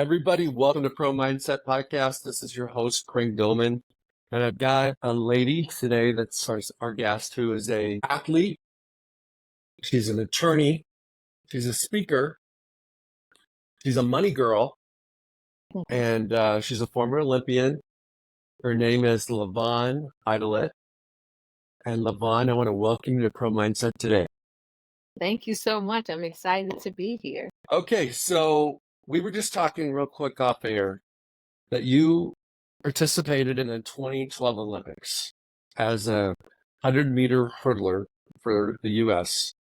Everybody, welcome to Pro Mindset Podcast. This is your host, Craig Dillman. And I've got a lady today that's our guest who is an athlete. She's an attorney. She's a speaker. She's a money girl. And she's a former Olympian. Her name is LaVonne Idlette. And LaVonne, I want to welcome you to Pro Mindset today. Thank you so much. I'm excited to be here. Okay, so we were just talking real quick off air that you participated in the 2012 Olympics as a 100-meter hurdler for the U.S.,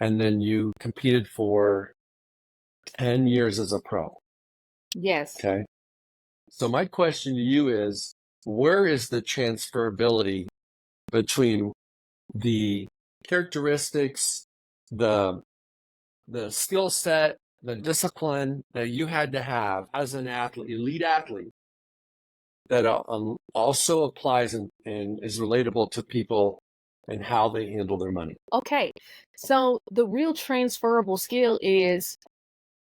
and then you competed for 10 years as a pro. Yes. Okay. So my question to you is, where is the transferability between the characteristics, the skill set, the discipline that you had to have as an athlete, elite athlete, that also applies and is relatable to people and how they handle their money? Okay. So the real transferable skill is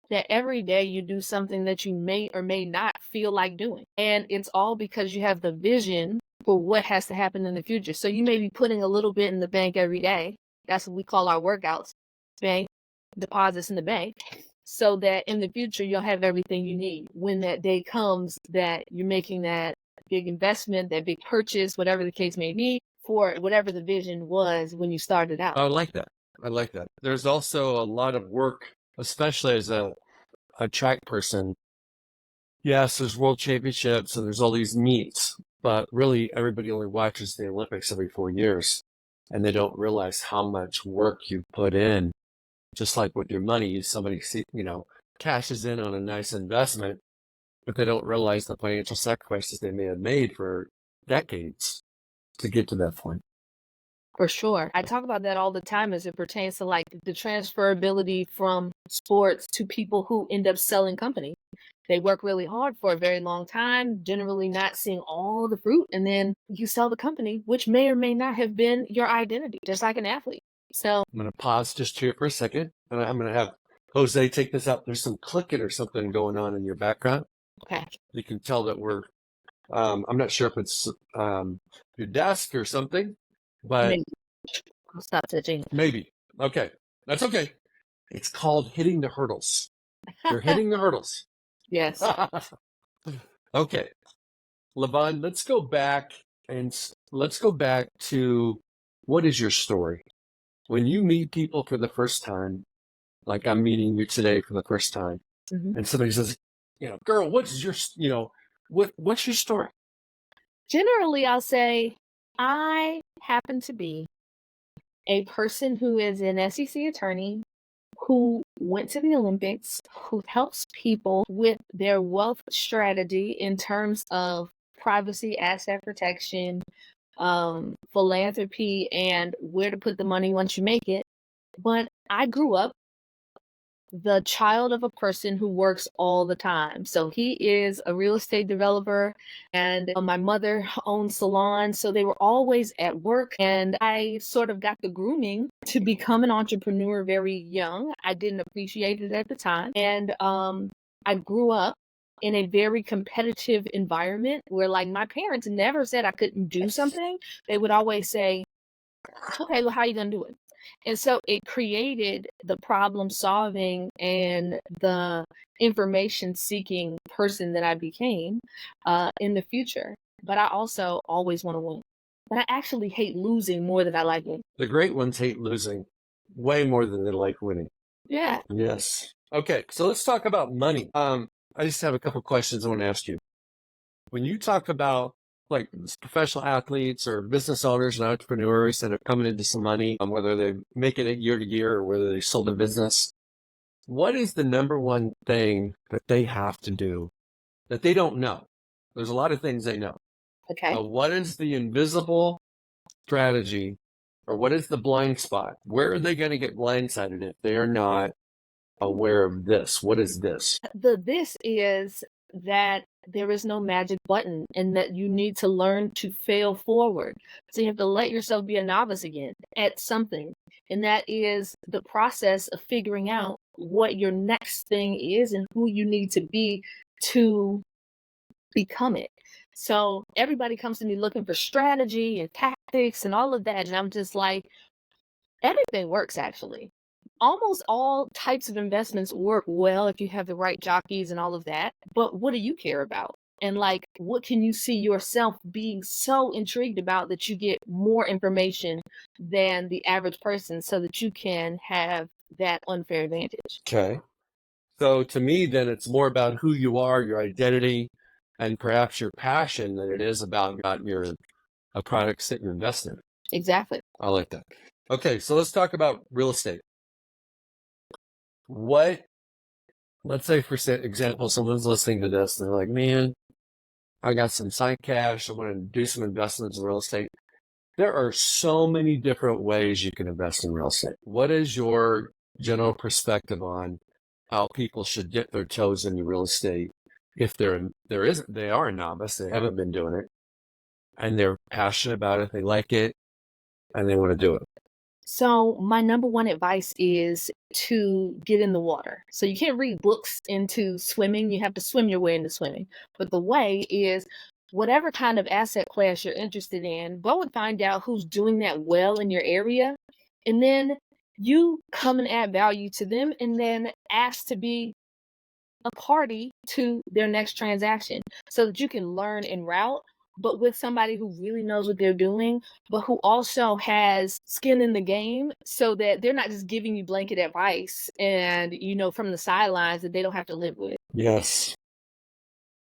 that every day you do something that you may or may not feel like doing. And it's all because you have the vision for what has to happen in the future. So you may be putting a little bit in the bank every day. That's what we call our workouts, bank deposits in the bank, so that in the future you'll have everything you need when that day comes that you're making that big investment, that big purchase, whatever the case may be, for whatever the vision was when you started out. I like that. I like that. There's also a lot of work, especially as a track person. Yes, there's world championships and there's all these meets, but really everybody only watches the Olympics every 4 years, and they don't realize how much work you put in. Just like with your money, somebody cashes in on a nice investment, but they don't realize the financial sacrifices they may have made for decades to get to that point. For sure. I talk about that all the time as it pertains to like the transferability from sports to people who end up selling companies. They work really hard for a very long time, generally not seeing all the fruit, and then you sell the company, which may or may not have been your identity, just like an athlete. So I'm going to pause just here for a second, and I'm going to have Jose take this out. There's some clicking or something going on in your background. okay. You can tell that we're, I'm not sure if it's your desk or something, but Maybe. I'll stop touching. maybe. Okay. That's okay. It's called hitting the hurdles. You're hitting the hurdles. Yes. Okay. LaVonne, let's go back to what is your story? When you meet people for the first time, like I'm meeting you today for the first time, Mhm. and somebody says, girl, what's your story? Generally, I'll say I happen to be a person who is an SEC attorney who went to the Olympics, who helps people with their wealth strategy in terms of privacy, asset protection, philanthropy, and where to put the money once you make it. But I grew up the child of a person who works all the time. So he is a real estate developer, and my mother owned salons. So they were always at work. And I sort of got the grooming to become an entrepreneur very young. I didn't appreciate it at the time. And I grew up in a very competitive environment where, like, my parents never said I couldn't do something. They would always say, okay, well, how are you going to do it? And so it created the problem solving and the information seeking person that I became in the future. But I also always want to win. But I actually hate losing more than I like winning. The great ones hate losing way more than they like winning. Yeah. Yes. Okay, so let's talk about money. I just have a couple questions I want to ask you. When you talk about like professional athletes or business owners and entrepreneurs that are coming into some money, whether they make it year to year or whether they sold a business, what is the number one thing that they have to do that they don't know? There's a lot of things they know. Okay. What is the invisible strategy, or what is the blind spot? Where are they going to get blindsided if they are not aware of this? What is this? This is that there is no magic button and that you need to learn to fail forward. So you have to let yourself be a novice again at something. And that is the process of figuring out what your next thing is and who you need to be to become it. So everybody comes to me looking for strategy and tactics and all of that. And I'm just like, everything works actually. Almost all types of investments work well if you have the right jockeys and all of that. But what do you care about? And like, what can you see yourself being so intrigued about that you get more information than the average person so that you can have that unfair advantage? Okay. So to me, then it's more about who you are, your identity, and perhaps your passion than it is about your products that you invest in. Exactly. I like that. Okay, so let's talk about real estate. Let's say for example, someone's listening to this and they're like, man, I got some side cash. I want to do some investments in real estate. There are so many different ways you can invest in real estate. What is your general perspective on how people should dip their toes into real estate if they are a novice, they haven't been doing it, and they're passionate about it, they like it, and they want to do it? So my number one advice is to get in the water. So you can't read books into swimming. You have to swim your way into swimming. But the way is whatever kind of asset class you're interested in, go and find out who's doing that well in your area. And then you come and add value to them and then ask to be a party to their next transaction so that you can learn en route, but with somebody who really knows what they're doing, but who also has skin in the game so that they're not just giving you blanket advice and, from the sidelines that they don't have to live with. Yes.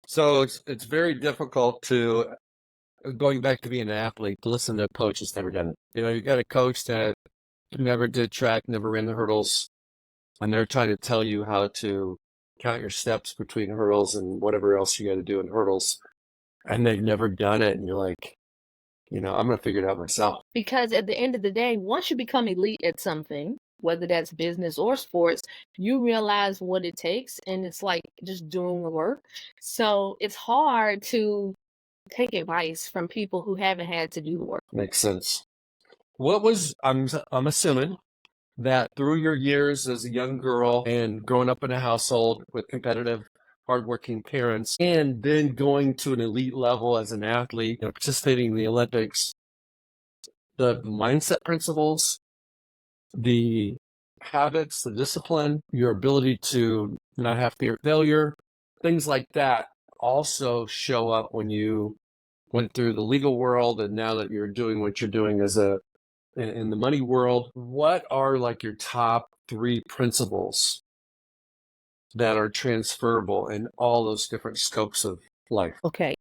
So it's very difficult to, going back to being an athlete, to listen to a coach that's never done it. You got a coach that never did track, never ran the hurdles, and they're trying to tell you how to count your steps between hurdles and whatever else you got to do in hurdles, and they've never done it, and you're like, I'm going to figure it out myself. Because at the end of the day, once you become elite at something, whether that's business or sports, you realize what it takes, and it's like just doing the work. So it's hard to take advice from people who haven't had to do the work. Makes sense. I'm assuming that through your years as a young girl and growing up in a household with competitive, hardworking parents, and then going to an elite level as an athlete, participating in the Olympics, the mindset principles, the habits, the discipline, your ability to not have fear of failure, things like that also show up when you went through the legal world, and now that you're doing what you're doing in the money world. What are like your top 3 principles that are transferable in all those different scopes of life? Okay.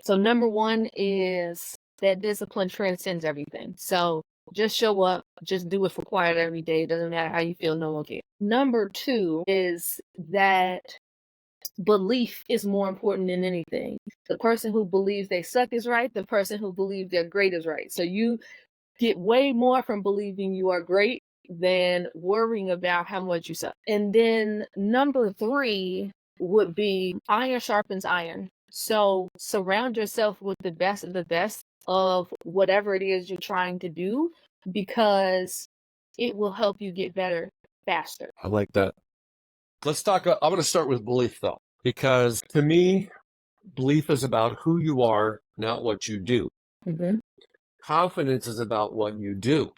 So number one is that discipline transcends everything. So just show up, just do what's required every day. It doesn't matter how you feel, no one cares. Number two is that belief is more important than anything. The person who believes they suck is right. The person who believes they're great is right. So you get way more from believing you are great than worrying about how much you suck. And then number 3 would be iron sharpens iron. So surround yourself with the best of the best of whatever it is you're trying to do, because it will help you get better faster. I like that. Let's talk. I'm going to start with belief, though, because to me, belief is about who you are, not what you do. Mm-hmm. Confidence is about what you do.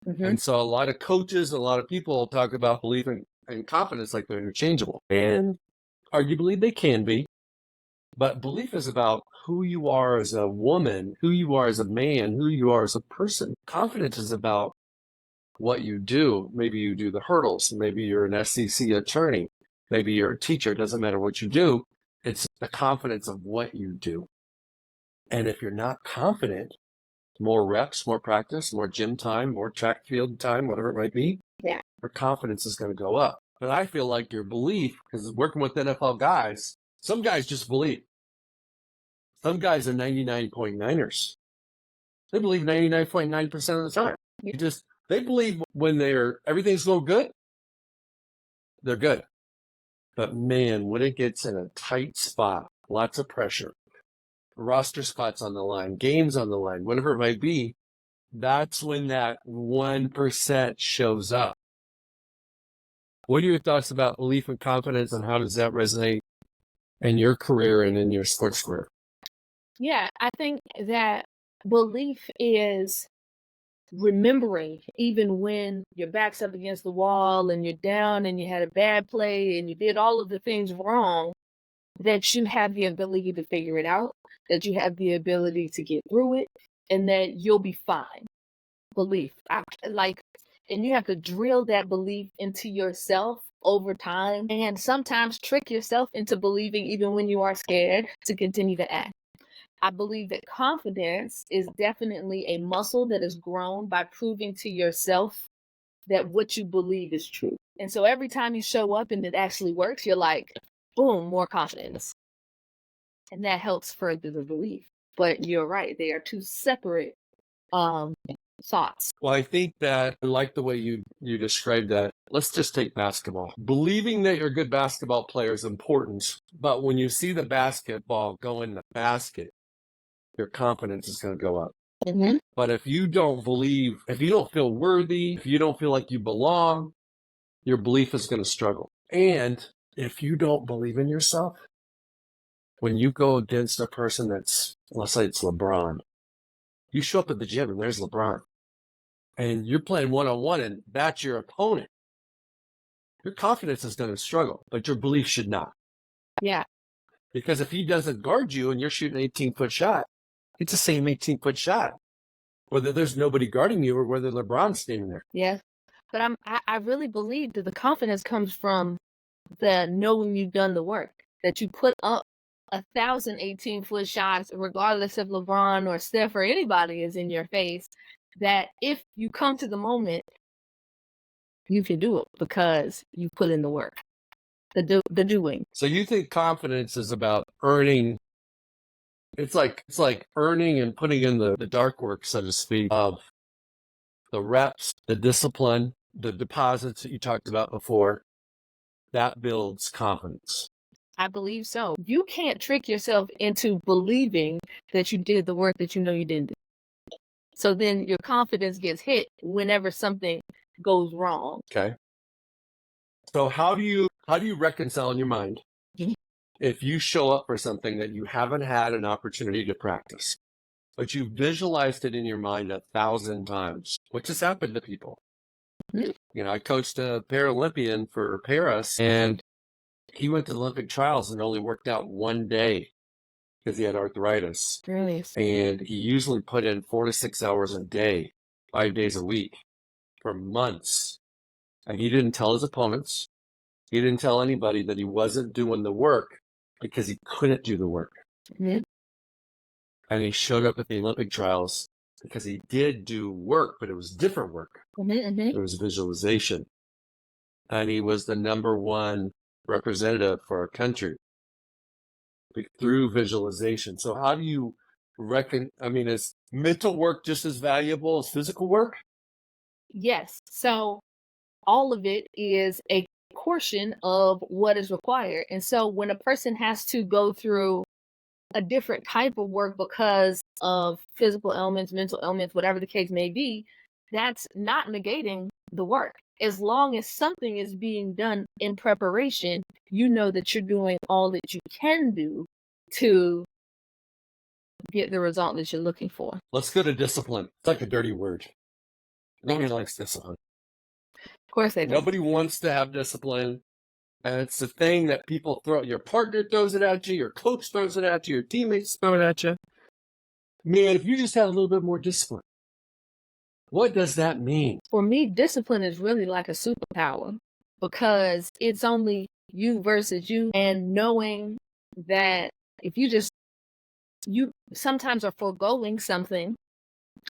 Mm-hmm. And so a lot of coaches, a lot of people talk about belief and confidence like they're interchangeable. And arguably they can be. But belief is about who you are as a woman, who you are as a man, who you are as a person. Confidence is about what you do. Maybe you do the hurdles. Maybe you're an SEC attorney. Maybe you're a teacher. It doesn't matter what you do. It's the confidence of what you do. And if you're not confident, more reps, more practice, more gym time, more track field time, whatever it might be, Yeah. your confidence is going to go up. But I feel like your belief, because working with NFL guys, some guys just believe. Some guys are 99.9ers. They believe 99.9% of the time. They believe when everything's going good, they're good. But man, when it gets in a tight spot, lots of pressure, roster spots on the line, games on the line, whatever it might be, that's when that 1% shows up. What are your thoughts about belief and confidence, and how does that resonate in your career and in your sports career? Yeah, I think that belief is remembering even when your back's up against the wall and you're down and you had a bad play and you did all of the things wrong, that you have the ability to figure it out, that you have the ability to get through it, and that you'll be fine. Belief. And you have to drill that belief into yourself over time and sometimes trick yourself into believing even when you are scared to continue to act. I believe that confidence is definitely a muscle that is grown by proving to yourself that what you believe is true. And so every time you show up and it actually works, you're like, boom, more confidence. And that helps further the belief. But you're right, they are two separate thoughts. Well, I think that I like the way you described that. Let's just take basketball. Believing that you're a good basketball player is important, but when you see the basketball go in the basket, your confidence is going to go up. Mm-hmm. But if you don't believe, if you don't feel worthy, if you don't feel like you belong, your belief is going to struggle. And if you don't believe in yourself, when you go against a person that's, let's say it's LeBron, you show up at the gym and there's LeBron, and you're playing one-on-one and that's your opponent, your confidence is going to struggle, but your belief should not. Yeah. Because if he doesn't guard you and you're shooting an 18-foot shot, it's the same 18-foot shot, whether there's nobody guarding you or whether LeBron's standing there. Yeah. But I really believe that the confidence comes from the knowing you've done the work, that you put up 1,000 18-foot shots, regardless if LeBron or Steph or anybody is in your face, that if you come to the moment, you can do it because you put in the work, the doing. So you think confidence is about earning? It's like earning and putting in the dark work, so to speak, of the reps, the discipline, the deposits that you talked about before. That builds confidence. I believe so. You can't trick yourself into believing that you did the work that you know you didn't do. So then your confidence gets hit whenever something goes wrong. Okay. So how do you reconcile in your mind if you show up for something that you haven't had an opportunity to practice, but you visualized it in your mind 1,000 times, which has happened to people? Mhm. You know, I coached a Olympian for Paris, and he went to the Olympic trials and only worked out one day because he had arthritis. Really? And he usually put in 4 to 6 hours a day, 5 days a week for months. And he didn't tell his opponents. He didn't tell anybody that he wasn't doing the work because he couldn't do the work. Mhm. And he showed up at the Olympic trials because he did do work, but it was different work. It was visualization. And he was the #1 representative for our country through visualization. So how do you is mental work just as valuable as physical work? Yes. So all of it is a portion of what is required. And so when a person has to go through a different type of work because of physical elements, mental elements, whatever the case may be, that's not negating the work. As long as something is being done in preparation, you know that you're doing all that you can do to get the result that you're looking for. Let's go to discipline. It's like a dirty word. Nobody likes discipline. Of course they do. Nobody wants to have discipline. And it's the thing that people throw. Your partner throws it at you. Your coach throws it at you. Your teammates throw it at you. Man, if you just had a little bit more discipline, what does that mean? For me, discipline is really like a superpower because it's only you versus you, and knowing that if you sometimes are foregoing something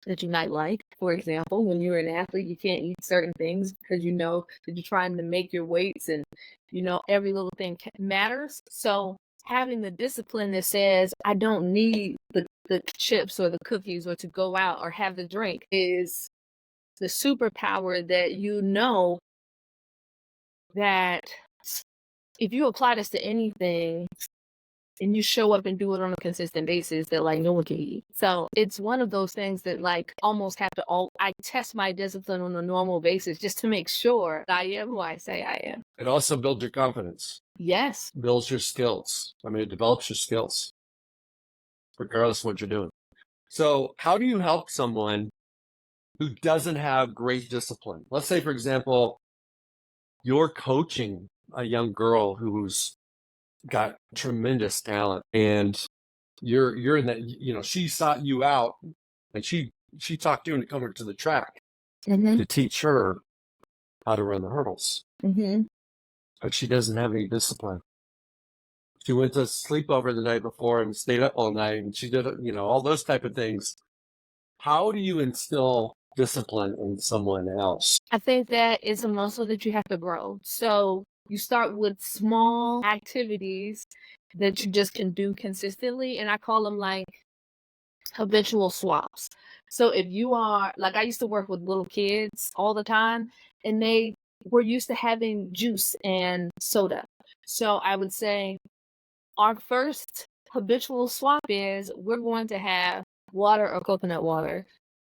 that you might like. For example, when you're an athlete, you can't eat certain things because you know that you're trying to make your weights, and you know every little thing matters. So having the discipline that says I don't need the chips or the cookies or to go out or have the drink is the superpower that you know that if you apply this to anything, and you show up and do it on a consistent basis that like no one can eat. So it's one of those things that like almost have to I test my discipline on a normal basis just to make sure that I am who I say I am. It also builds your confidence, Yes. builds your skills. I mean, it develops your skills, regardless of what you're doing. So how do you help someone who doesn't have great discipline? Let's say, for example, you're coaching a young girl who's got tremendous talent, and you're in that, she sought you out, and she talked you into coming to the track to teach her how to run the hurdles. But she doesn't have any discipline. She went to sleep over the night before and stayed up all night, and she did, all those type of things. How do you instill discipline in someone else? I think that is a muscle that you have to grow. So you start with small activities that you just can do consistently. And I call them like habitual swaps. So if you are like, I used to work with little kids all the time, and they were used to having juice and soda. So I would say our first habitual swap is we're going to have water or coconut water.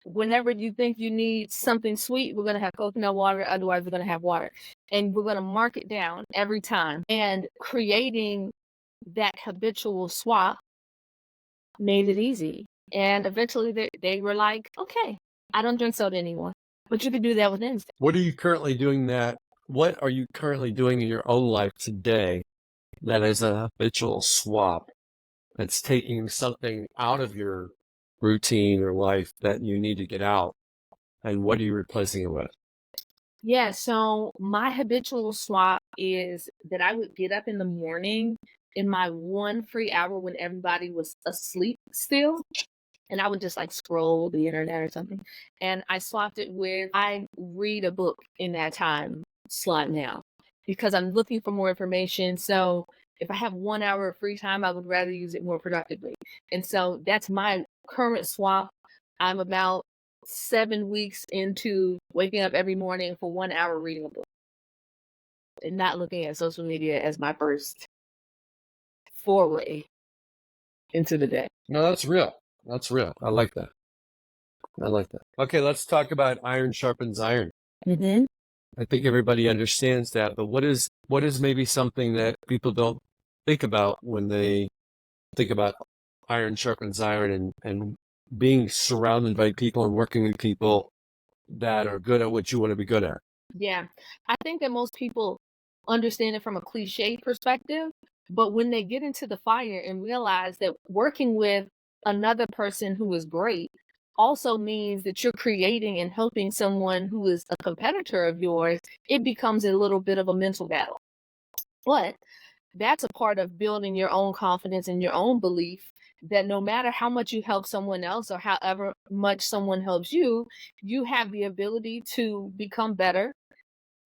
Whenever you think you need something sweet, we're going to have coconut water. Otherwise, we're going to have water. And we're going to mark it down every time. And creating that habitual swap made it easy. And eventually they were like, okay, I don't drink soda anymore. But you can do that with anything. What are you currently doing in your own life today that is a habitual swap that's taking something out of your routine or life that you need to get out? And what are you replacing it with? Yeah, so my habitual swap is that I would get up in the morning in my one free hour when everybody was asleep still, and I would just like scroll the internet or something. And I swapped it with I read a book in that time slot now because I'm looking for more information. So if I have 1 hour of free time, I would rather use it more productively. And so that's my current swap. I'm about 7 weeks into waking up every morning for 1 hour reading a book and not looking at social media as my first foray into the day. No, that's real. That's real. I like that. Okay, let's talk about iron sharpens iron. I think everybody understands that, but what is maybe something that people don't think about when they think about iron sharpens iron and being surrounded by people and working with people that are good at what you want to be good at? Yeah, I think that most people understand it from a cliche perspective, but when they get into the fire and realize that working with another person who is great also means that you're creating and helping someone who is a competitor of yours, it becomes a little bit of a mental battle. But that's a part of building your own confidence and your own belief that no matter how much you help someone else or however much someone helps you, you have the ability to become better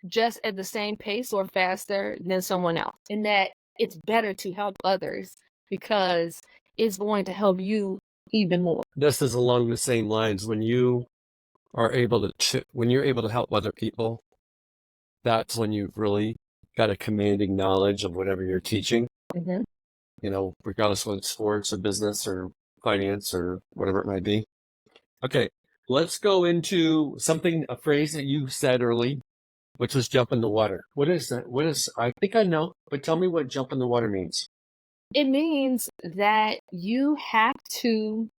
just at the same pace or faster than someone else. And that it's better to help others because it's going to help you even more. This is along the same lines. When you are able to help other people, that's when you've really got a commanding knowledge of whatever you're teaching. Regardless of whether it's sports or business or finance or whatever it might be. Okay, let's go into a phrase that you said early, which was jump in the water. What is that? I think I know, but tell me what jump in the water means. It means that you have to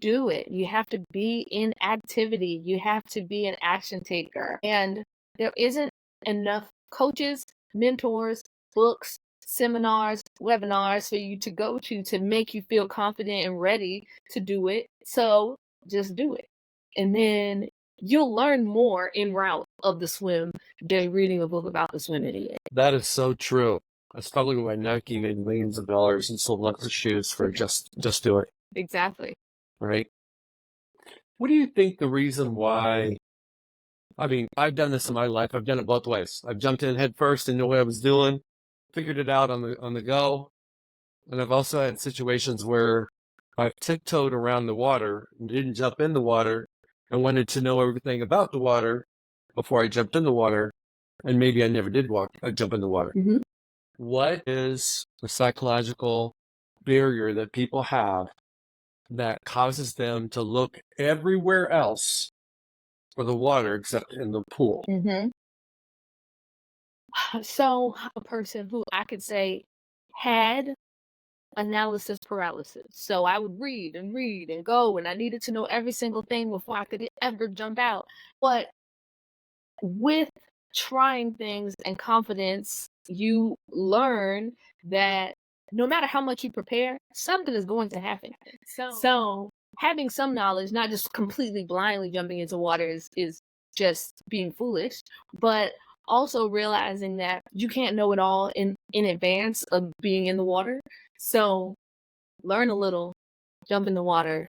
do it. You have to be in activity. You have to be an action taker. And there isn't enough coaches, mentors, books, seminars, webinars for you to go to make you feel confident and ready to do it. So just do it. And then you'll learn more en route of the swim than reading a book about the swim idiot. That is so true. That's probably why Nike made millions of dollars and sold lots of shoes for just do it. Exactly. Right? What do you think the reason why? I mean, I've done this in my life. I've done it both ways. I've jumped in head first and knew what I was doing, figured it out on the go. And I've also had situations where I tiptoed around the water and didn't jump in the water and wanted to know everything about the water before I jumped in the water. And maybe I never did jump in the water. What is the psychological barrier that people have that causes them to look everywhere else for the water except in the pool? Hmm. So, a person who I could say had analysis paralysis. So I would read and go, and I needed to know every single thing before I could ever jump out. But with trying things and confidence, you learn that no matter how much you prepare, something is going to happen. So having some knowledge, not just completely blindly jumping into water is just being foolish, but also realizing that you can't know it all in advance of being in the water. So learn a little, jump in the water,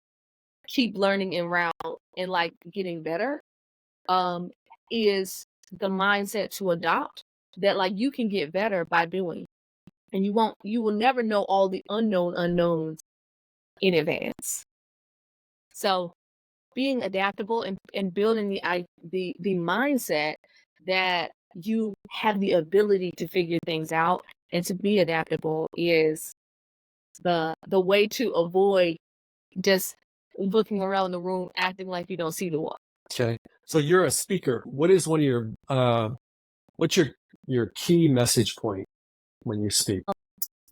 keep learning en route and like getting better um is the mindset to adopt, that like you can get better by doing, and you will never know all the unknown unknowns in advance. So being adaptable and building the mindset that you have the ability to figure things out and to be adaptable is the way to avoid just looking around the room acting like you don't see the wall. Okay. So you're a speaker. What is one of your what's your key message point when you speak?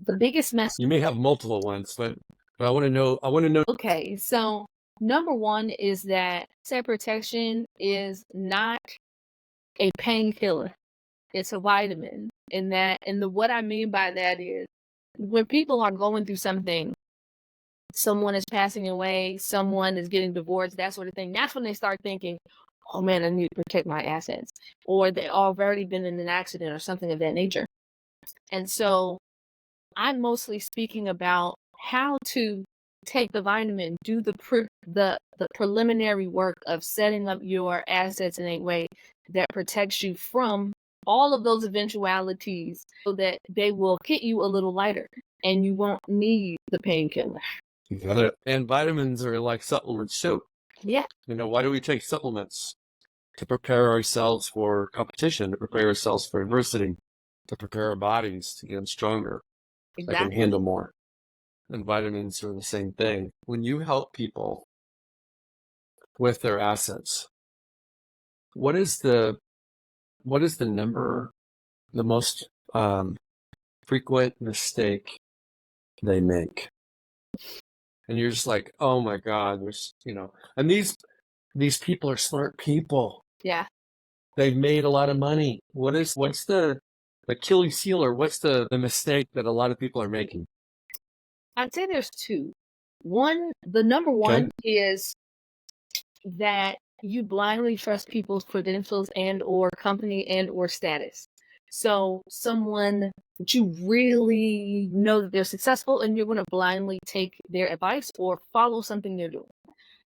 The biggest mess. You may have multiple ones, but I want to know. Okay, so number one is that asset protection is not a painkiller. It's a vitamin. What I mean by that is when people are going through something, someone is passing away, someone is getting divorced, that sort of thing, that's when they start thinking, oh man, I need to protect my assets. Or they've already been in an accident or something of that nature. And so I'm mostly speaking about how to take the vitamin, do the preliminary work of setting up your assets in a way that protects you from all of those eventualities so that they will hit you a little lighter and you won't need the painkiller. You got it. And vitamins are like supplements too. Yeah, Why do we take supplements? To prepare ourselves for competition, to prepare ourselves for adversity, to prepare our bodies to get stronger, that can exactly. handle more. And vitamins are the same thing. When you help people with their assets, what is the number, the most frequent mistake they make? And you're just like, oh my God, and these people are smart people. Yeah. They've made a lot of money. What's the Achilles heel, or what's the mistake that a lot of people are making? I'd say there's two. The number one is that you blindly trust people's credentials and or company and or status. So someone that you really know that they're successful and you're going to blindly take their advice or follow something they're doing.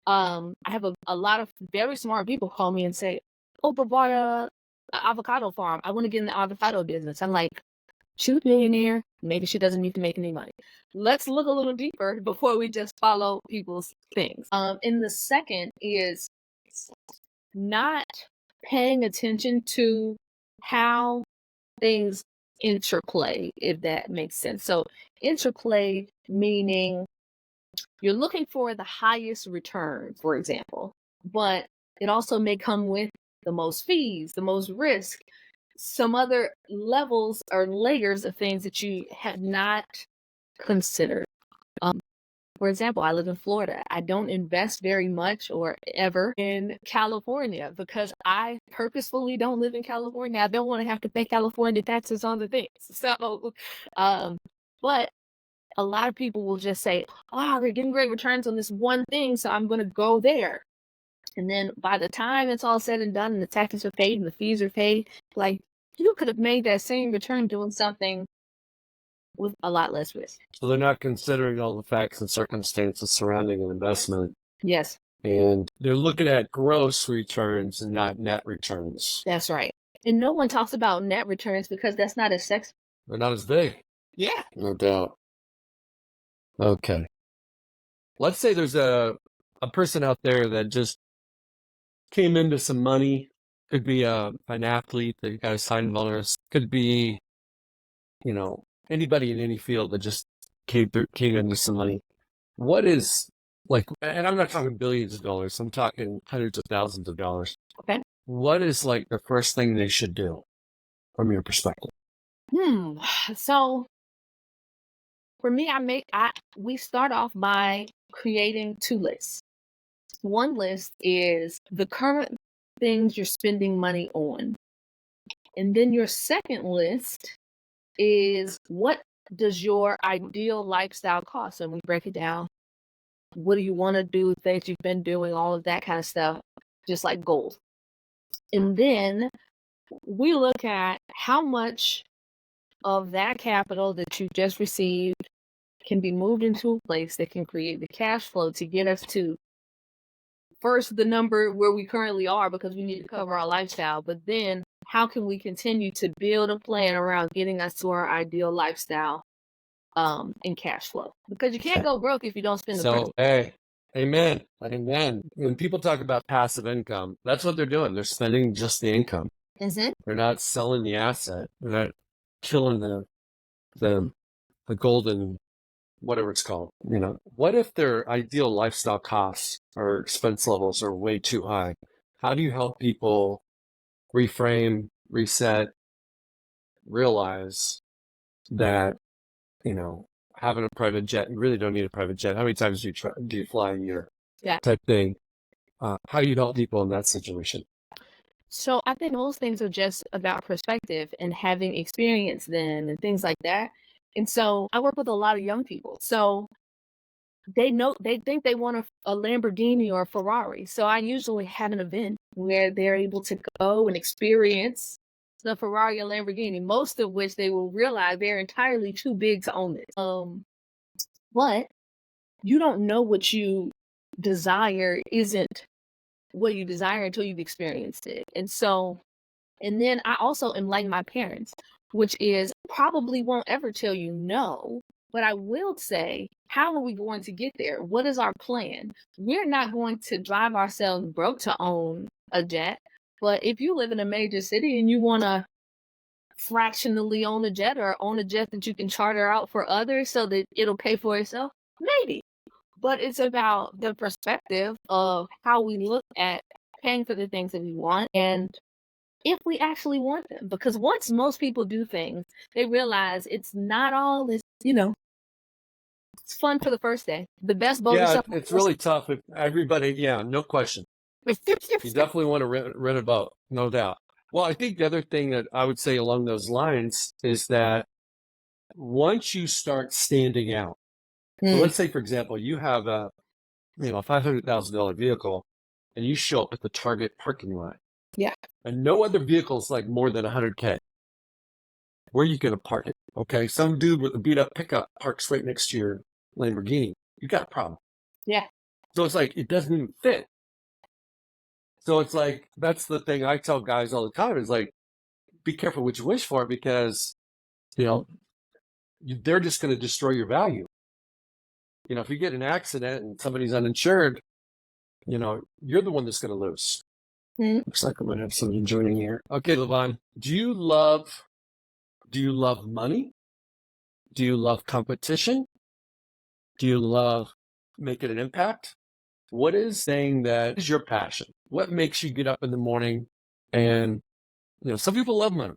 I have a lot of very smart people call me and say, Oprah bought a avocado farm. I want to get in the avocado business. I'm like, she's a billionaire. Maybe she doesn't need to make any money. Let's look a little deeper before we just follow people's things. And the second is not paying attention to how things interplay, if that makes sense. So interplay meaning you're looking for the highest return, for example, but it also may come with the most fees, the most risk, some other levels or layers of things that you have not considered. For example, I live in Florida. I don't invest very much or ever in California because I purposefully don't live in California. I don't want to have to pay California taxes on the things. So, but a lot of people will just say, oh, they're getting great returns on this one thing, so I'm going to go there. And then by the time it's all said and done and the taxes are paid and the fees are paid, like you could have made that same return doing something with a lot less risk. So they're not considering all the facts and circumstances surrounding an investment. Yes. And they're looking at gross returns and not net returns. That's right. And no one talks about net returns because that's not as sexy. They're not as big. Yeah. No doubt. Okay. Let's say there's a person out there that just came into some money. Could be an athlete that got a signing bonus. Could be, anybody in any field that just came into some money. What is like, and I'm not talking billions of dollars, I'm talking hundreds of thousands of dollars. Okay. What is like the first thing they should do from your perspective? So for me, we start off by creating 2 lists. One list is the current things you're spending money on. And then your second list is what does your ideal lifestyle cost? And we break it down. What do you want to do? Things you've been doing, all of that kind of stuff, just like goals. And then we look at how much of that capital that you just received can be moved into a place that can create the cash flow to get us to first the number where we currently are because we need to cover our lifestyle, but then how can we continue to build a plan around getting us to our ideal lifestyle in cash flow? Because you can't go broke if you don't spend the first. So, hey, amen. Amen. When people talk about passive income, that's what they're doing. They're spending just the income. Mhm. They're not selling the asset. They're not killing the golden whatever it's called. What if their ideal lifestyle costs or expense levels are way too high? How do you help people reframe, reset, realize that, having a private jet, you really don't need a private jet. How many times do you fly a year? Yeah. Type thing. How do you help people in that situation? So I think most things are just about perspective and having experience then and things like that. And so I work with a lot of young people. So they think they want a Lamborghini or a Ferrari. So I usually have an event where they're able to go and experience the Ferrari or Lamborghini, most of which they will realize they're entirely too big to own it. But you don't know what you desire isn't what you desire until you've experienced it. And then I also am like my parents, which is probably won't ever tell you no, but I will say, how are we going to get there? What is our plan? We're not going to drive ourselves broke to own a jet, but if you live in a major city and you want to fractionally own a jet or own a jet that you can charter out for others so that it'll pay for itself, maybe. But it's about the perspective of how we look at paying for the things that we want and if we actually want them. Because once most people do things, they realize it's not all this, it's fun for the first day. The best boat is Yeah, something. it's really tough. If everybody, yeah, no question. You definitely want to rent a boat, no doubt. Well, I think the other thing that I would say along those lines is that once you start standing out, so let's say, for example, you have a $500,000 vehicle and you show up at the Target parking lot. Yeah. And no other vehicle's like more than 100K. Where are you going to park it? Okay. Some dude with a beat up pickup parks right next to your Lamborghini. You got a problem. Yeah. So it's like, it doesn't even fit. So it's like, that's the thing I tell guys all the time is like, be careful what you wish for because, they're just going to destroy your value. If you get in an accident and somebody's uninsured, you're the one that's going to lose. Looks like I'm going to have somebody joining here. Okay, LaVonne, do you love money? Do you love competition? Do you love making an impact? What is saying that is your passion? What makes you get up in the morning? And, some people love money.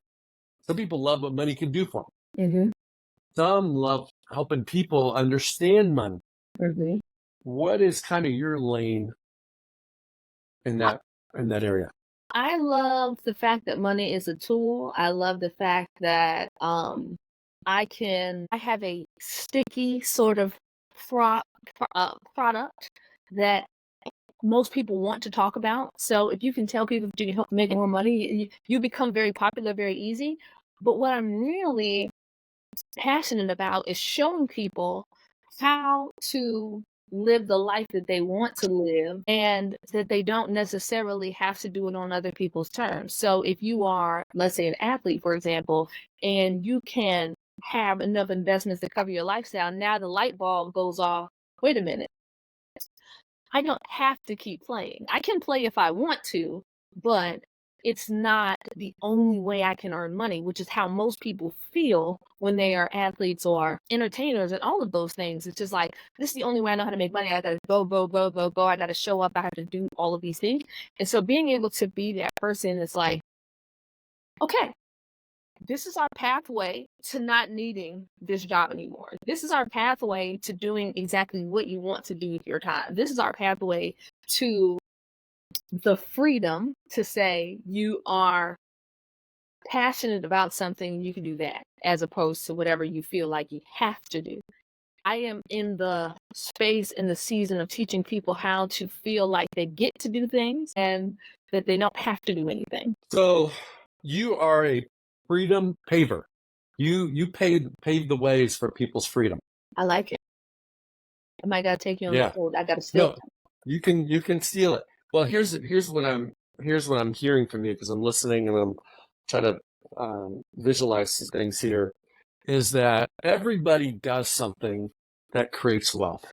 Some people love what money can do for them. Mm-hmm. Some love helping people understand money. Mm-hmm. What is kind of your lane in that area? I love the fact that money is a tool. I love the fact that I have a sticky sort of product that most people want to talk about. So if you can tell people that you can help make more money, you become very popular very easy. But what I'm really passionate about is showing people how to live the life that they want to live and that they don't necessarily have to do it on other people's terms. So if you are, let's say, an athlete, for example, and you can have enough investments to cover your lifestyle, now the light bulb goes off. Wait a minute. I don't have to keep playing. I can play if I want to, but it's not the only way I can earn money, which is how most people feel when they are athletes or entertainers and all of those things. It's just like, this is the only way I know how to make money. I gotta go, go, go, go, go. I gotta show up. I have to do all of these things. And so being able to be that person is like, okay, this is our pathway to not needing this job anymore. This is our pathway to doing exactly what you want to do with your time. This is our pathway to the freedom to say you are passionate about something, you can do that, as opposed to whatever you feel like you have to do. I am in the space and the season of teaching people how to feel like they get to do things and that they don't have to do anything. So you are a freedom paver. You pave the ways for people's freedom. I like it. I might gotta take you on Yeah. the road. I gotta steal No, you can steal it. Well, here's what I'm hearing from you, because I'm listening and I'm trying to visualize some things here. Is that everybody does something that creates wealth,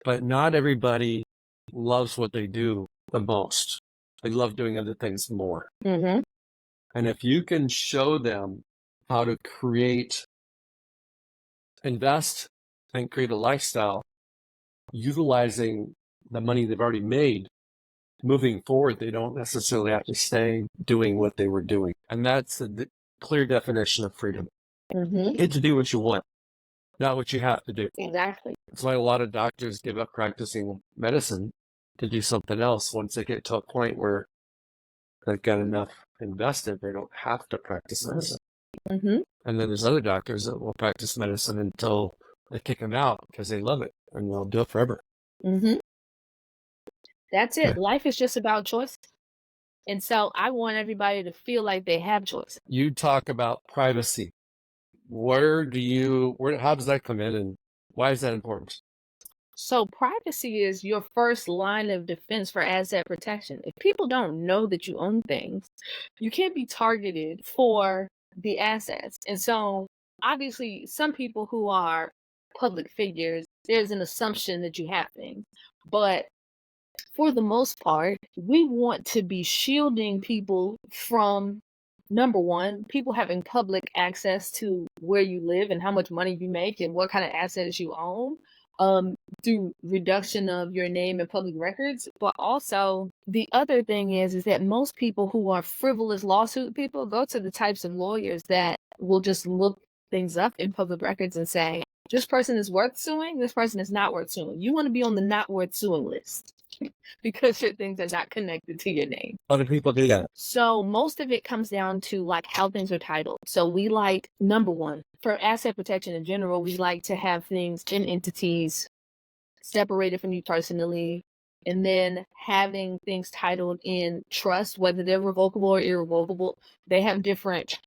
but not everybody loves what they do the most. They love doing other things more. Mm-hmm. And if you can show them how to invest, and create a lifestyle utilizing the money they've already made, moving forward, they don't necessarily have to stay doing what they were doing. And that's the clear definition of freedom. Mm-hmm. You get to do what you want, not what you have to do. Exactly. That's why a lot of doctors give up practicing medicine to do something else once they get to a point where they've got enough invested, they don't have to practice medicine. Mm-hmm. And then there's other doctors that will practice medicine until they kick them out because they love it and they'll do it forever. Mm-hmm. That's it. Okay. Life is just about choice. And so I want everybody to feel like they have choice. You talk about privacy. How does that come in, and why is that important? So privacy is your first line of defense for asset protection. If people don't know that you own things, you can't be targeted for the assets. And so obviously some people who are public figures, there's an assumption that you have things. But for the most part, we want to be shielding people from, number one, people having public access to where you live and how much money you make and what kind of assets you own, through reduction of your name in public records. But also the other thing is that most people who are frivolous lawsuit people go to the types of lawyers that will just look things up in public records and say, this person is worth suing, this person is not worth suing. You want to be on the not worth suing list because your things are not connected to your name. A lot of people do that. So most of it comes down to like how things are titled. So we like, number one, for asset protection in general, we like to have things in entities separated from you personally, and then having things titled in trust, whether they're revocable or irrevocable. They have different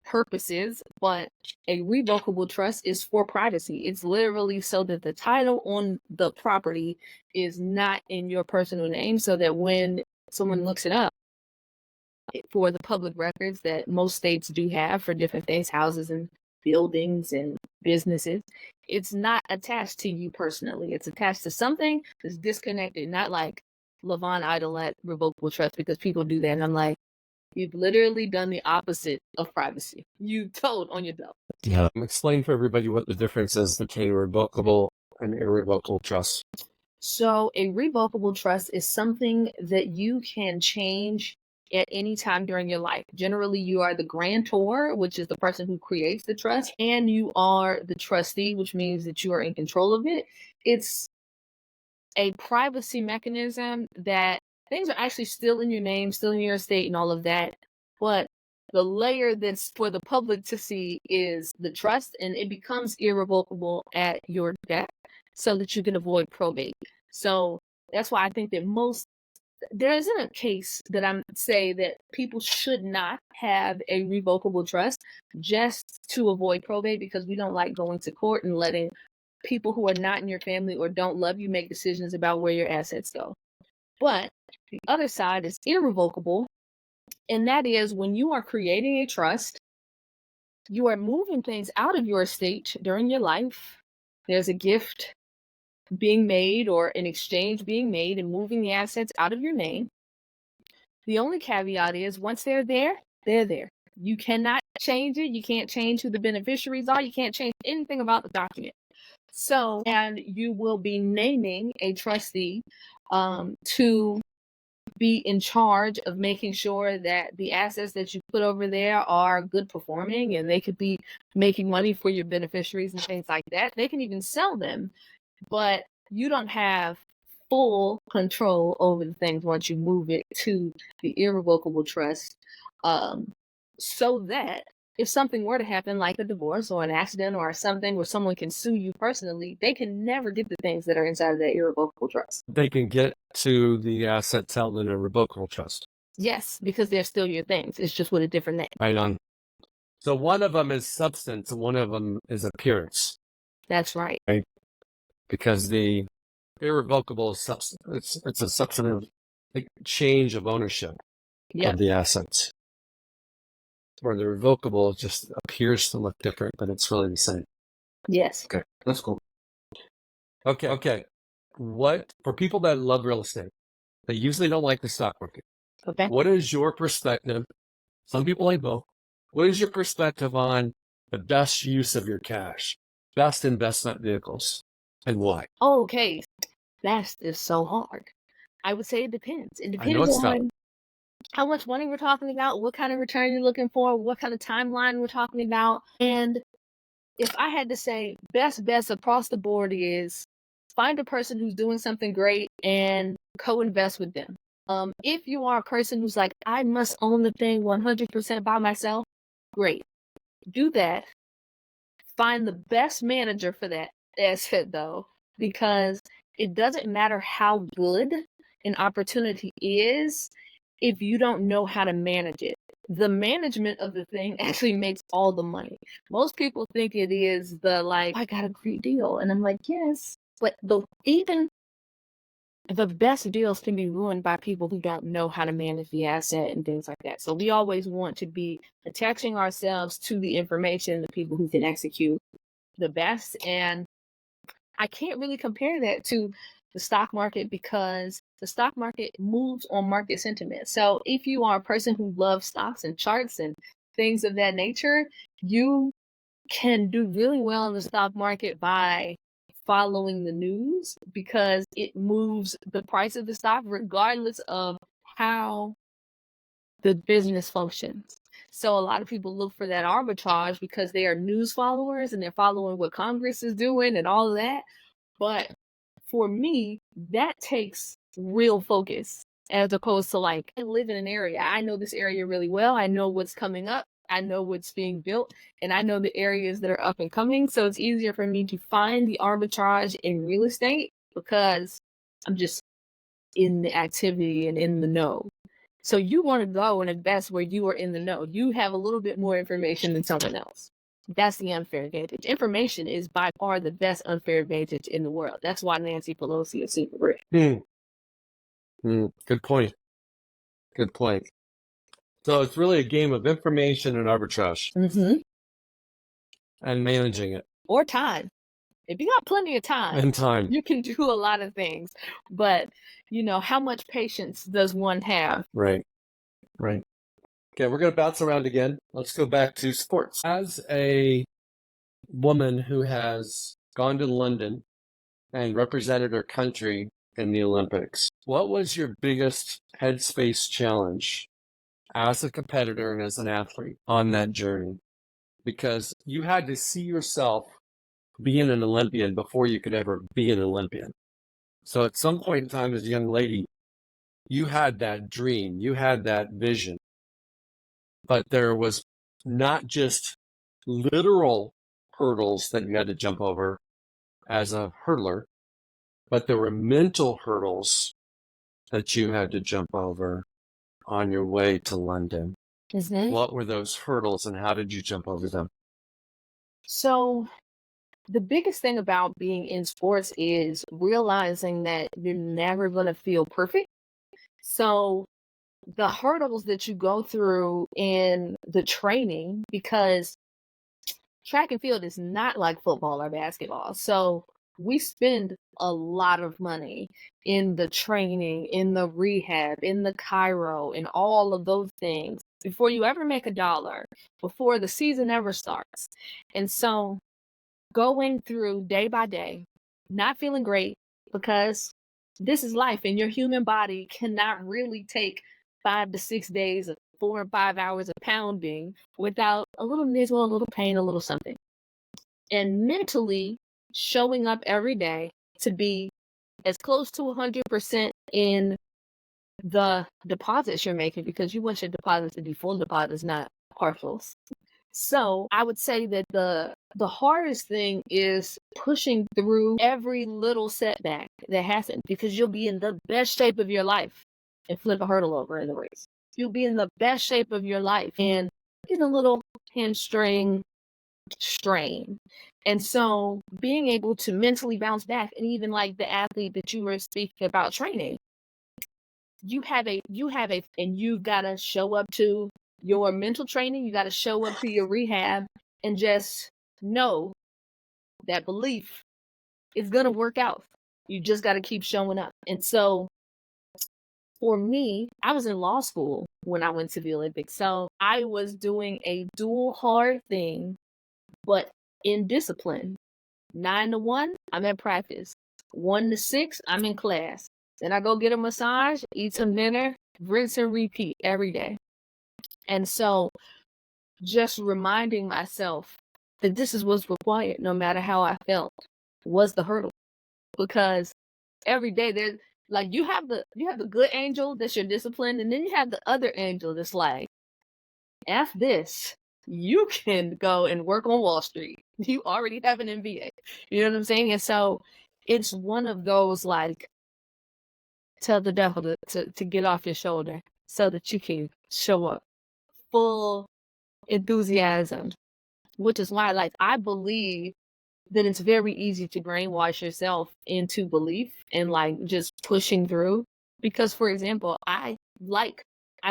purposes, but a revocable trust is for privacy. It's literally so that the title on the property is not in your personal name, so that when someone looks it up for the public records that most states do have for different things, houses and buildings and businesses, it's not attached to you personally. It's attached to something that's disconnected, not like LaVonne Idlette revocable trust, because people do that. And I'm like, you've literally done the opposite of privacy. You told on your bill. Yeah. Explain for everybody what the difference is between revocable and irrevocable trust. So a revocable trust is something that you can change at any time during your life. Generally, you are the grantor, which is the person who creates the trust, and you are the trustee, which means that you are in control of it. It's a privacy mechanism that things are actually still in your name, still in your estate and all of that. But the layer that's for the public to see is the trust, and it becomes irrevocable at your death so that you can avoid probate. So that's why I think that there isn't a case that I'm say that people should not have a revocable trust just to avoid probate, because we don't like going to court and letting people who are not in your family or don't love you make decisions about where your assets go. But the other side is irrevocable, and that is when you are creating a trust, you are moving things out of your estate during your life. There's a gift being made or an exchange being made and moving the assets out of your name. The only caveat is once they're there, they're there. You cannot change it. You can't change who the beneficiaries are. You can't change anything about the document. So, and you will be naming a trustee to be in charge of making sure that the assets that you put over there are good performing and they could be making money for your beneficiaries and things like that. They can even sell them, but you don't have full control over the things once you move it to the irrevocable trust. So that if something were to happen, like a divorce or an accident or something where someone can sue you personally, they can never get the things that are inside of that irrevocable trust. They can get to the assets held in a revocable trust. Yes, because they're still your things. It's just with a different name. Right on. So one of them is substance and one of them is appearance. That's right. Right? Because the irrevocable is substance. It's a substantive change of ownership of the assets. Where the revocable just appears to look different, but it's really the same. Yes. Okay, that's cool. Okay. What, for people that love real estate, they usually don't like the stock market. Okay. What is your perspective? Some people like both. What is your perspective on the best use of your cash, best investment vehicles, and why? Okay. That is so hard. I would say it depends. It I know depends it's tough. on how much money we're talking about, what kind of return you're looking for, what kind of timeline we're talking about. And if I had to say best bets across the board is find a person who's doing something great and co-invest with them. If you are a person who's like, I must own the thing 100% by myself, great. Do that. Find the best manager for that asset though, because it doesn't matter how good an opportunity is if you don't know how to manage it. The management of the thing actually makes all the money. Most people think it is the like, I got a great deal. And I'm like, yes, but even the best deals can be ruined by people who don't know how to manage the asset and things like that. So we always want to be attaching ourselves to the information, the people who can execute the best. And I can't really compare that to the stock market because the stock market moves on market sentiment. So if you are a person who loves stocks and charts and things of that nature, you can do really well in the stock market by following the news because it moves the price of the stock regardless of how the business functions. So a lot of people look for that arbitrage because they are news followers and they're following what Congress is doing and all of that. But for me, that takes real focus as opposed to like, I live in an area. I know this area really well. I know what's coming up. I know what's being built and I know the areas that are up and coming. So it's easier for me to find the arbitrage in real estate because I'm just in the activity and in the know. So you want to go and invest where you are in the know. You have a little bit more information than someone else. That's the unfair advantage. Information is by far the best unfair advantage in the world. That's why Nancy Pelosi is super rich. Good point. Good point. So it's really a game of information and arbitrage and managing it. Or time. If you got plenty of time, and time, you can do a lot of things. But, how much patience does one have? Right. Okay, we're going to bounce around again. Let's go back to sports. As a woman who has gone to London and represented her country in the Olympics, what was your biggest headspace challenge as a competitor and as an athlete on that journey? Because you had to see yourself being an Olympian before you could ever be an Olympian. So at some point in time as a young lady, you had that dream, you had that vision, but there was not just literal hurdles that you had to jump over as a hurdler, but there were mental hurdles that you had to jump over on your way to London. What were those hurdles and how did you jump over them? So the biggest thing about being in sports is realizing that you're never going to feel perfect. So the hurdles that you go through in the training, because track and field is not like football or basketball. So we spend a lot of money in the training, in the rehab, in the chiro, and all of those things before you ever make a dollar, before the season ever starts. And so going through day by day, not feeling great because this is life and your human body cannot really take 5 to 6 days of 4 or 5 hours of pounding without a little niggle, a little pain, a little something. And mentally showing up every day to be as close to 100% in the deposits you're making, because you want your deposits to be full deposits, not partials. So I would say that the hardest thing is pushing through every little setback that happens, because you'll be in the best shape of your life and flip a hurdle over in the race. You'll be in the best shape of your life and get a little hamstring strain. And so being able to mentally bounce back, and even like the athlete that you were speaking about training, and you've got to show up to your mental training, you got to show up to your rehab, and just know that belief is going to work out. You just got to keep showing up. And so for me, I was in law school when I went to the Olympics. So I was doing a dual hard thing, but in discipline. 9 to 1, I'm at practice. 1 to 6, I'm in class. Then I go get a massage, eat some dinner, rinse and repeat every day. And so just reminding myself that this is what's required, no matter how I felt, was the hurdle. Because every day there's like you have the good angel that's your discipline, and then you have the other angel that's like, F this. You can go and work on Wall Street. You already have an MBA. You know what I'm saying? And so it's one of those like, tell the devil to get off your shoulder so that you can show up full enthusiasm, which is why like I believe that it's very easy to brainwash yourself into belief and like just pushing through. Because for example, I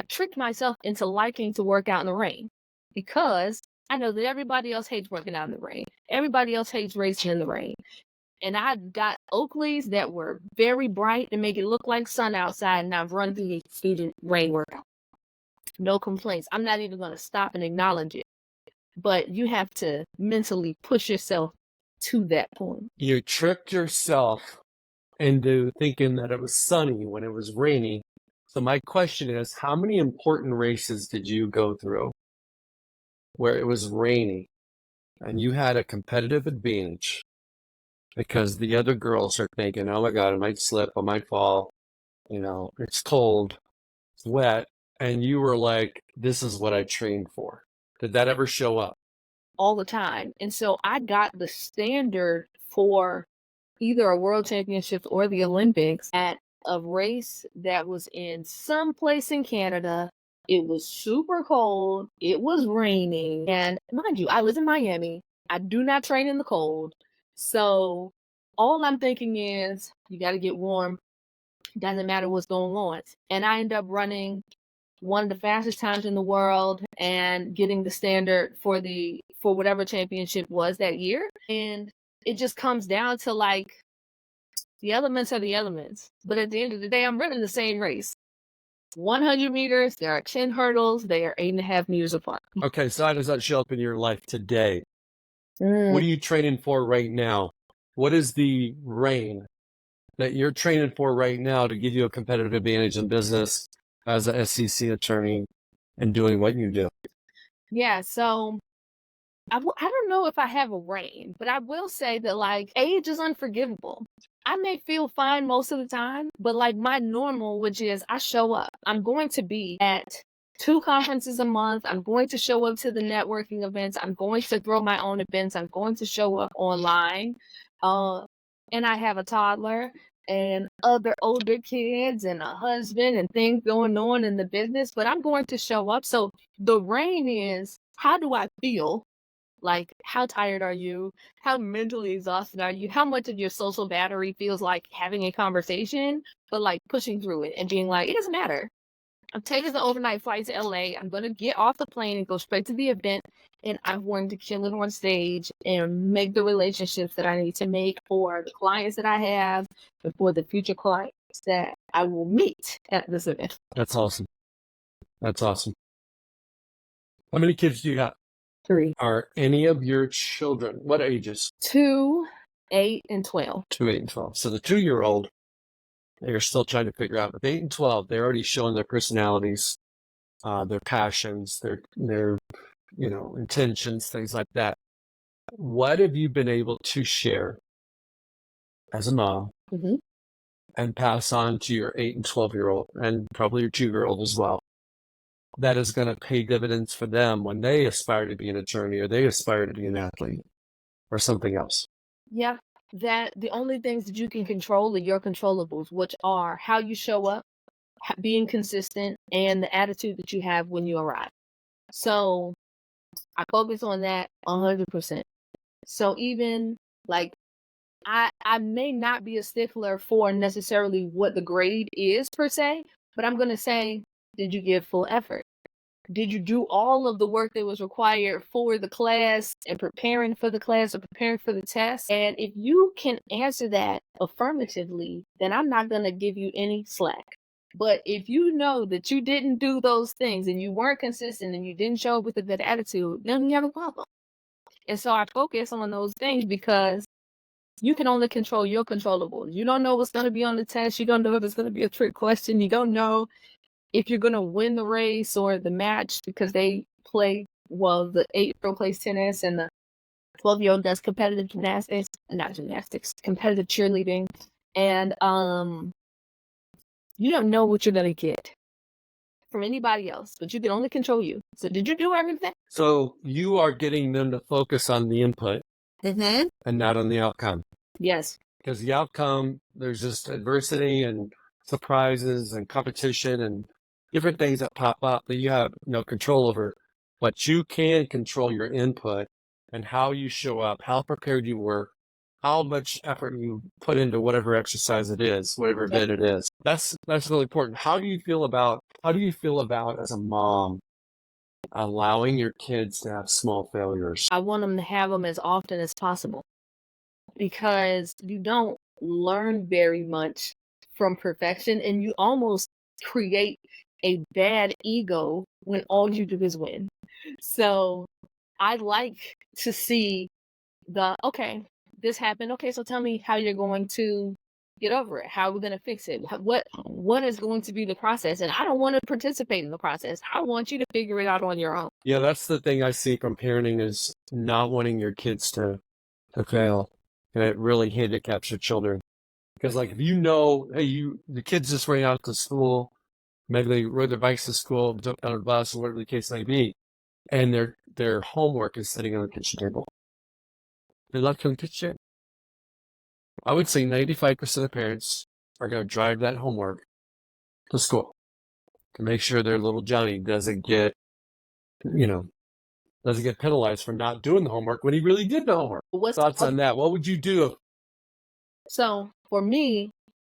tricked myself into liking to work out in the rain, because I know that everybody else hates working out in the rain. Everybody else hates racing in the rain. And I got Oakleys that were very bright to make it look like sun outside, and I've run through the rain workout. No complaints. I'm not even going to stop and acknowledge it. But you have to mentally push yourself to that point. You tricked yourself into thinking that it was sunny when it was rainy. So my question is, how many important races did you go through where it was rainy and you had a competitive advantage because the other girls are thinking, oh my God, I might slip, I might fall, it's cold, it's wet, and you were like, this is what I trained for? Did that ever show up? All the time. And so I got the standard for either a world championship or the Olympics at a race that was in some place in Canada. It was super cold. It was raining. And mind you, I live in Miami. I do not train in the cold. So all I'm thinking is, you got to get warm. Doesn't matter what's going on. And I end up running one of the fastest times in the world and getting the standard for whatever championship was that year. And it just comes down to like, the elements are the elements. But at the end of the day, I'm running the same race. 100 meters, there are 10 hurdles, they are 8.5 meters apart. Okay, so how does that show up in your life today? What are you training for right now? What is the reign that you're training for right now to give you a competitive advantage in business as an SEC attorney and doing what you do? Yeah, so I don't know if I have a reign, but I will say that like age is unforgivable. I may feel fine most of the time, but like my normal, which is I show up. I'm going to be at 2 conferences a month. I'm going to show up to the networking events. I'm going to throw my own events. I'm going to show up online. And I have a toddler and other older kids and a husband and things going on in the business, but I'm going to show up. So the reign is, how do I feel? Like, how tired are you? How mentally exhausted are you? How much of your social battery feels like having a conversation, but like pushing through it and being like, it doesn't matter. I'm taking the overnight flight to LA. I'm going to get off the plane and go straight to the event. And I'm going to kill it on stage and make the relationships that I need to make for the clients that I have and for the future clients that I will meet at this event. That's awesome. That's awesome. How many kids do you got? 3. Are any of your children, what ages? 2, 8, and 12. 2, 8, and 12. So the 2-year-old, they're still trying to figure out. With 8 and 12, they're already showing their personalities, their passions, their intentions, things like that. What have you been able to share as a mom Mm-hmm. and pass on to your 8 and 12-year-old, and probably your 2-year-old as well, that is going to pay dividends for them when they aspire to be an attorney or they aspire to be an athlete or something else? Yeah, that the only things that you can control are your controllables, which are how you show up, being consistent, and the attitude that you have when you arrive. So I focus on that 100%. So even like I may not be a stickler for necessarily what the grade is per se, but I'm gonna say, did you give full effort? Did you do all of the work that was required for the class and preparing for the class or preparing for the test? And if you can answer that affirmatively, then I'm not gonna give you any slack. But if you know that you didn't do those things and you weren't consistent and you didn't show up with a good attitude, then you have a problem. And so I focus on those things because you can only control your controllables. You don't know what's going to be on the test. You don't know if it's going to be a trick question. You don't know if you're going to win the race or the match because the 8-year-old plays tennis and the 12-year-old does competitive competitive cheerleading. And you don't know what you're going to get from anybody else, but you can only control you. So did you do everything? So you are getting them to focus on the input Mm-hmm. and not on the outcome. Yes. Because the outcome, there's just adversity and surprises and competition and different things that pop up that you have no control over. But you can control your input and how you show up, how prepared you were, how much effort you put into whatever exercise it is, whatever event it is. That's really important. How do you feel about as a mom allowing your kids to have small failures? I want them to have them as often as possible because you don't learn very much from perfection and you almost create a bad ego when all you do is win. So I like to see okay, this happened. Okay, so tell me how you're going to get over it. How are we going to fix it? What is going to be the process? And I don't want to participate in the process. I want you to figure it out on your own. Yeah, that's the thing I see from parenting is not wanting your kids to fail. And it really handicaps your children. Because like if you know, hey, the kids just ran out to school, maybe they rode their bikes to school, jumped on a bus, or whatever the case may be, and their homework is sitting on the kitchen table. They love to kitchen table. I would say 95% of parents are going to drive that homework to school to make sure their little Johnny doesn't get penalized for not doing the homework when he really did the homework. Thoughts on that? What would you do? So for me,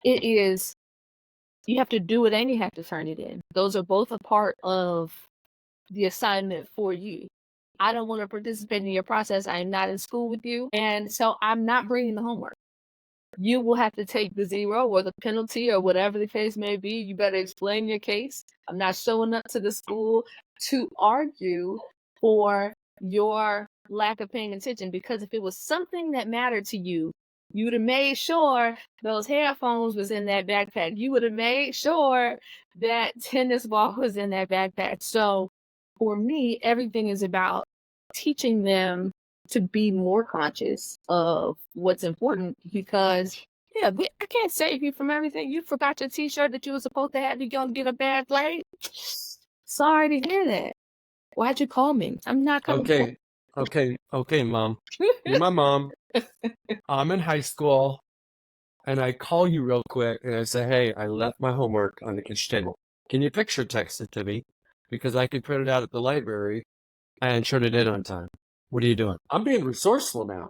it is you have to do it and you have to turn it in. Those are both a part of the assignment for you. I don't want to participate in your process. I'm not in school with you. And so I'm not bringing the homework. You will have to take the 0 or the penalty or whatever the case may be. You better explain your case. I'm not showing up to the school to argue for your lack of paying attention, because if it was something that mattered to you, you would have made sure those headphones was in that backpack. You would have made sure that tennis ball was in that backpack. So for me, everything is about teaching them to be more conscious of what's important, because I can't save you from everything. You forgot your t-shirt that you were supposed to have. You're going to get a bad grade. Sorry to hear that. Why'd you call me? I'm not coming. Okay, Mom. You're my mom. I'm in high school, and I call you real quick, and I say, hey, I left my homework on the kitchen table. Can you picture text it to me? Because I can print it out at the library and turn it in on time. What are you doing? I'm being resourceful now.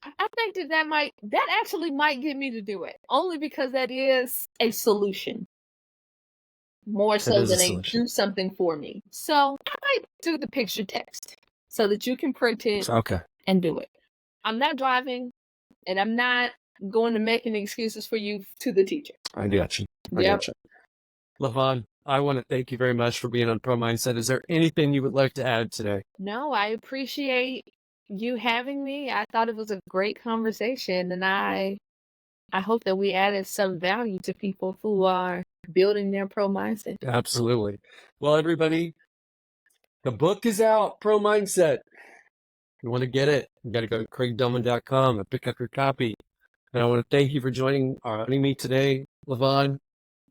I think that actually might get me to do it, only because that is a solution. more That so is a than they solution. do something for me. So I might do the picture text so that you can print it Okay. and do it. I'm not driving and I'm not going to making excuses for you to the teacher. I got you. I Yep. got you. LaVonne, I want to thank you very much for being on Pro Mindset. Is there anything you would like to add today? No, I appreciate you having me. I thought it was a great conversation, and I hope that we added some value to people who are building their pro mindset. Absolutely. Well, everybody, the book is out, Pro Mindset. If you want to get it, you got to go to craigdelman.com and pick up your copy. And I want to thank you for joining me today, LaVonne.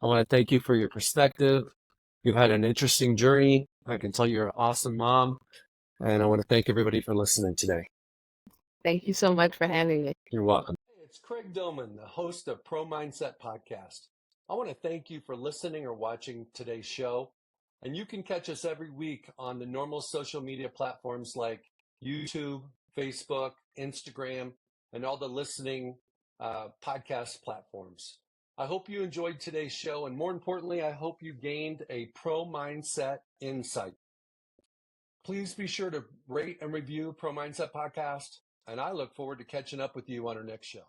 I want to thank you for your perspective. You've had an interesting journey. I can tell you're an awesome mom. And I want to thank everybody for listening today. Thank you so much for having me. You're welcome. Hey, it's Craig Dillman, the host of Pro Mindset Podcast. I want to thank you for listening or watching today's show. And you can catch us every week on the normal social media platforms like YouTube, Facebook, Instagram, and all the listening podcast platforms. I hope you enjoyed today's show. And more importantly, I hope you gained a pro mindset insight. Please be sure to rate and review Pro Mindset Podcast. And I look forward to catching up with you on our next show.